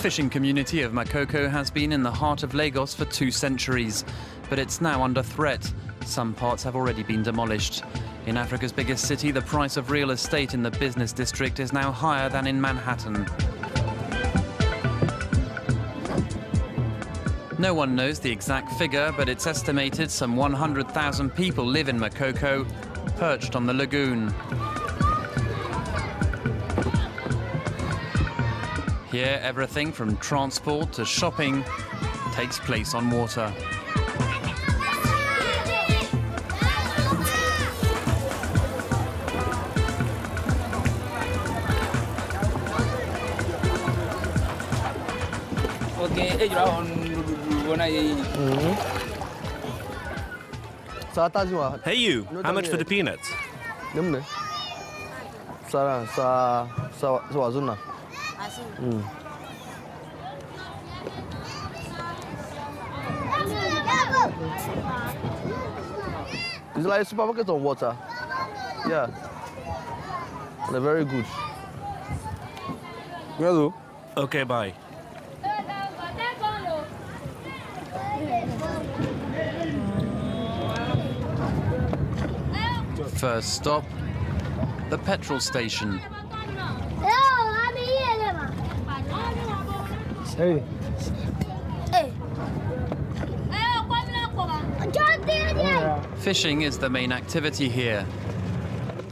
fishing community of Makoko has been in the heart of Lagos for 2 centuries, but it's now under threat. Some parts have already been demolished. In Africa's biggest city, the price of real estate in the business district is now higher than in Manhattan. No one knows the exact figure, but it's estimated some 100,000 people live in Makoko, perched on the lagoon. Here, everything from transport to shopping takes place on water. Hey you, how much for the peanuts? It's like a supermarket on water. Yeah. They're very good. Hello. Okay, bye. First stop, the petrol station. Hey. Fishing is the main activity here,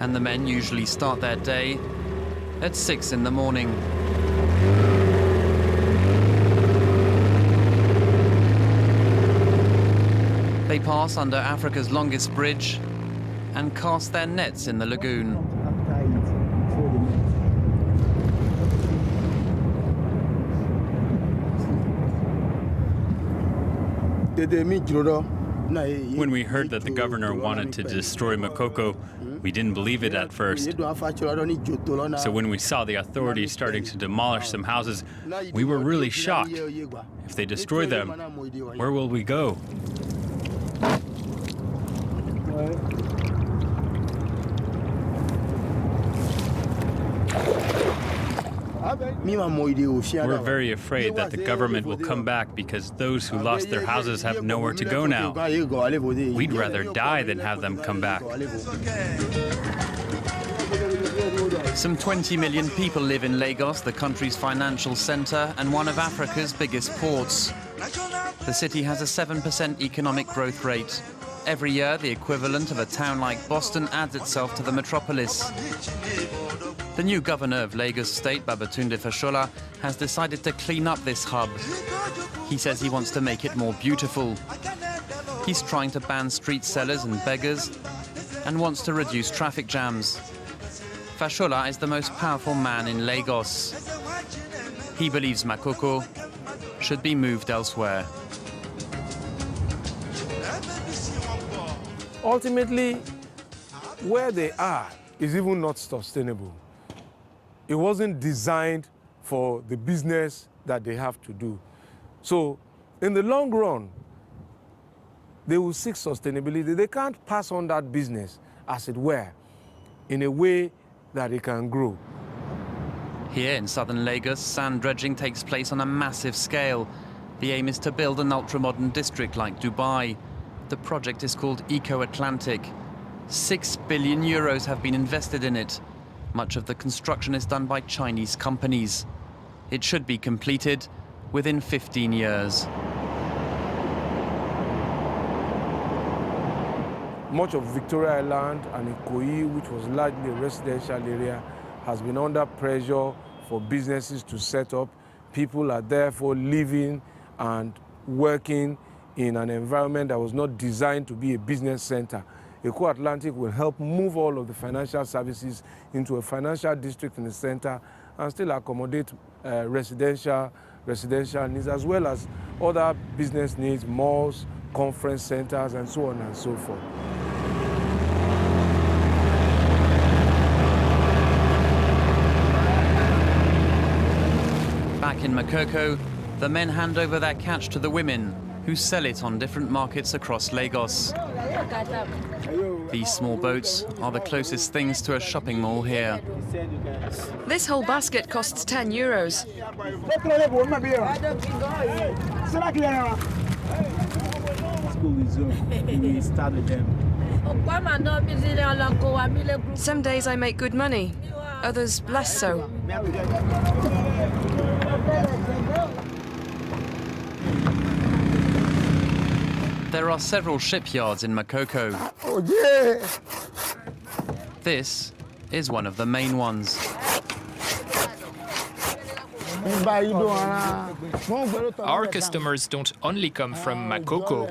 and the men usually start their day at 6 in the morning. They pass under Africa's longest bridge and cast their nets in the lagoon. When we heard that the governor wanted to destroy Makoko, we didn't believe it at first. So when we saw the authorities starting to demolish some houses, we were really shocked. If they destroy them, where will we go? We're very afraid that the government will come back because those who lost their houses have nowhere to go now. We'd rather die than have them come back. Some 20 million people live in Lagos, the country's financial center and one of Africa's biggest ports. The city has a 7% economic growth rate. Every year, the equivalent of a town like Boston adds itself to the metropolis. The new governor of Lagos State, Babatunde Fashola, has decided to clean up this hub. He says he wants to make it more beautiful. He's trying to ban street sellers and beggars and wants to reduce traffic jams. Fashola is the most powerful man in Lagos. He believes Makoko should be moved elsewhere. Ultimately, where they are is even not sustainable. It wasn't designed for the business that they have to do. So, in the long run, they will seek sustainability. They can't pass on that business, as it were, in a way that it can grow. Here in southern Lagos, sand dredging takes place on a massive scale. The aim is to build an ultra-modern district like Dubai. The project is called Eco-Atlantic. 6 billion euros have been invested in it. Much of the construction is done by Chinese companies. It should be completed within 15 years. Much of Victoria Island and Ikoyi, which was largely a residential area, has been under pressure for businesses to set up. People are therefore living and working in an environment that was not designed to be a business center. Eco-Atlantic will help move all of the financial services into a financial district in the center and still accommodate residential needs, as well as other business needs, malls, conference centers, and so on and so forth. Back in Makoko, the men hand over their catch to the women, who sell it on different markets across Lagos. These small boats are the closest things to a shopping mall here. This whole basket costs €10. School is we start with them. Some days I make good money, others less so. There are several shipyards in Makoko. This is one of the main ones. Our customers don't only come from Makoko,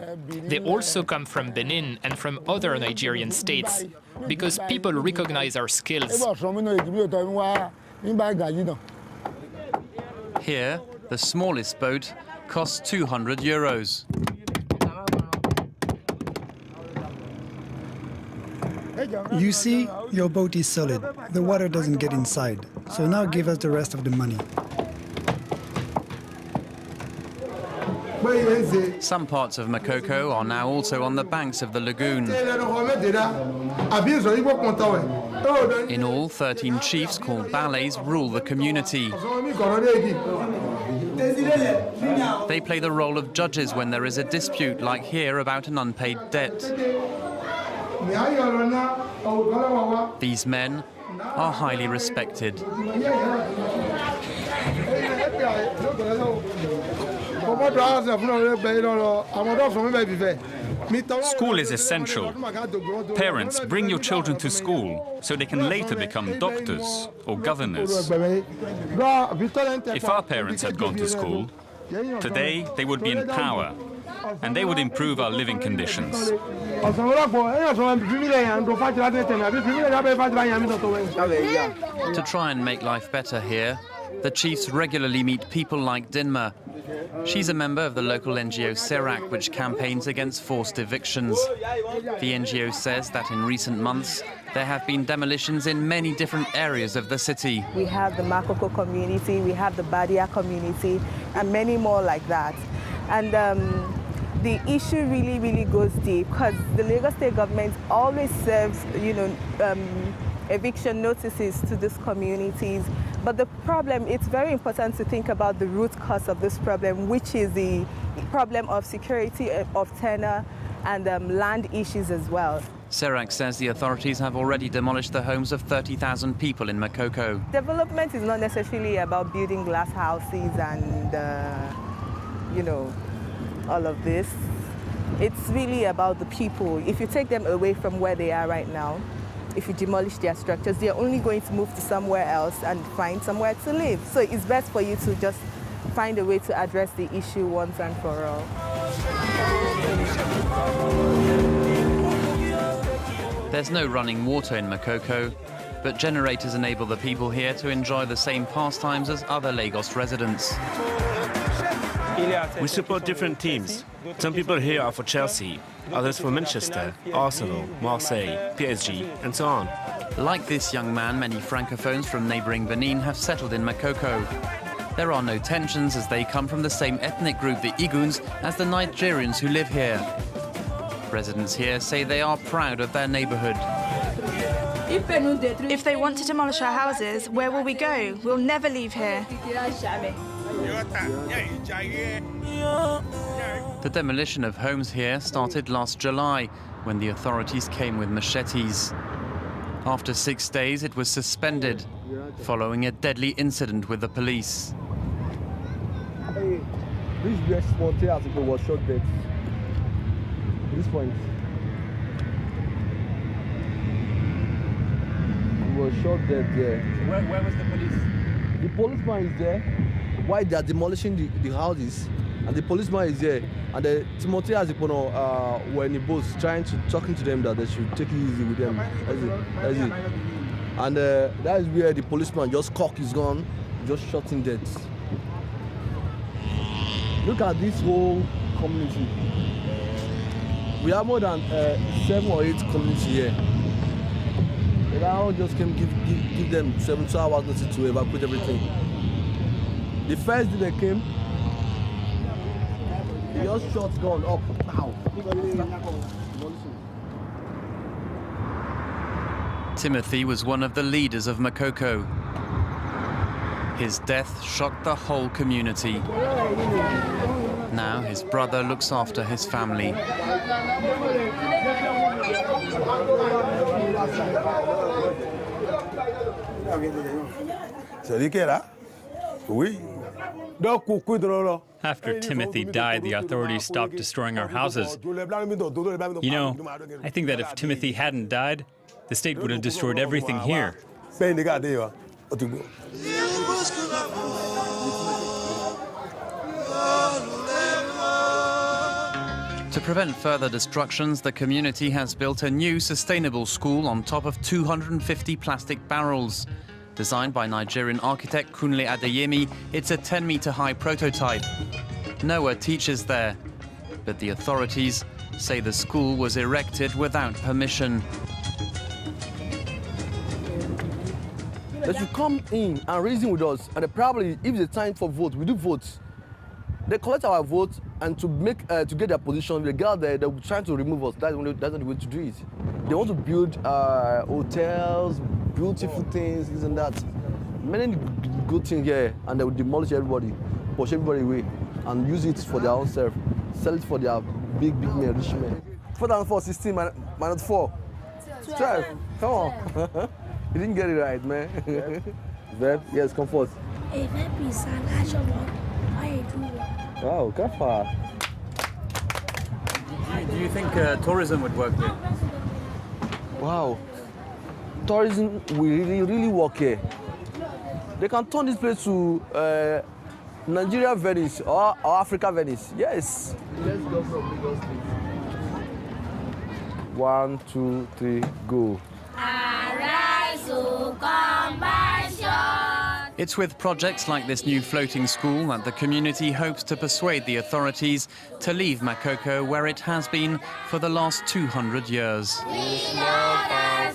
they also come from Benin and from other Nigerian states, because people recognize our skills. Here, the smallest boat costs €200. You see, your boat is solid. The water doesn't get inside. So now give us the rest of the money. Some parts of Makoko are now also on the banks of the lagoon. In all, 13 chiefs called ballets rule the community. They play the role of judges when there is a dispute, like here about an unpaid debt. These men are highly respected. School is essential. Parents, bring your children to school so they can later become doctors or governors. If our parents had gone to school, today they would be in power and they would improve our living conditions. To try and make life better here, the chiefs regularly meet people like Dinma. She's a member of the local NGO Serac, which campaigns against forced evictions. The NGO says that in recent months, there have been demolitions in many different areas of the city. We have the Makoko community, we have the Badia community, and many more like that. And the issue really goes deep, because the Lagos State government always serves, eviction notices to these communities. But the problem, it's very important to think about the root cause of this problem, which is the problem of security of tenure and land issues as well. Serac says the authorities have already demolished the homes of 30,000 people in Makoko. Development is not necessarily about building glass houses and, all of this. It's really about the people. If you take them away from where they are right now, if you demolish their structures, they're only going to move to somewhere else and find somewhere to live. So it's best for you to just find a way to address the issue once and for all. There's no running water in Makoko, but generators enable the people here to enjoy the same pastimes as other Lagos residents. We support different teams. Some people here are for Chelsea, others for Manchester, Arsenal, Marseille, PSG, and so on. Like this young man, many Francophones from neighbouring Benin have settled in Makoko. There are no tensions as they come from the same ethnic group, the Iguns, as the Nigerians who live here. Residents here say they are proud of their neighbourhood. If they want to demolish our houses, where will we go? We'll never leave here. The demolition of homes here started last July, when the authorities came with machetes. After 6 days, it was suspended, following a deadly incident with the police. This article was shot dead. This point. He was shot dead there. Where was the police? The policeman is there. Why they are demolishing the houses, and the policeman is there, and the Timothy Azipono were in the boat talking to them that they should take it easy with them. That's it. And that is where the policeman just cocked his gun, just shot him dead. Look at this whole community. We have more than 7 or 8 communities here. And I just came give them 72 hours notice to evacuate everything. The first day they came, Your shot's gone up now. Timothy was one of the leaders of Makoko. His death shocked the whole community. Now his brother looks after his family. After Timothy died, the authorities stopped destroying our houses. You know, I think that if Timothy hadn't died, the state would have destroyed everything here. To prevent further destructions, the community has built a new sustainable school on top of 250 plastic barrels. Designed by Nigerian architect Kunle Adeyemi, it's a 10-meter high prototype. Noah teaches there, but the authorities say the school was erected without permission. They should come in and reason with us, and probably, if it's time for vote, we do votes. They collect our votes, and to get their position, they get there, they're trying to remove us. That's not the way to do it. They want to build hotels, beautiful things, this and that. Many good things here, and they will demolish everybody, push everybody away, and use it for their own self, sell it for their big men, rich men. 4 and 4, 16 minus 4. 12. Come on. You didn't get it right, man. Verb, yes, comfort. A verb is an action word. Wow, kafa. Do you think tourism would work here? Wow. Tourism will really work here. They can turn this place to Nigeria Venice or Africa Venice. Yes. Let's go from Lagos State. 1, 2, 3, go. It's with projects like this new floating school that the community hopes to persuade the authorities to leave Makoko where it has been for the last 200 years. We love our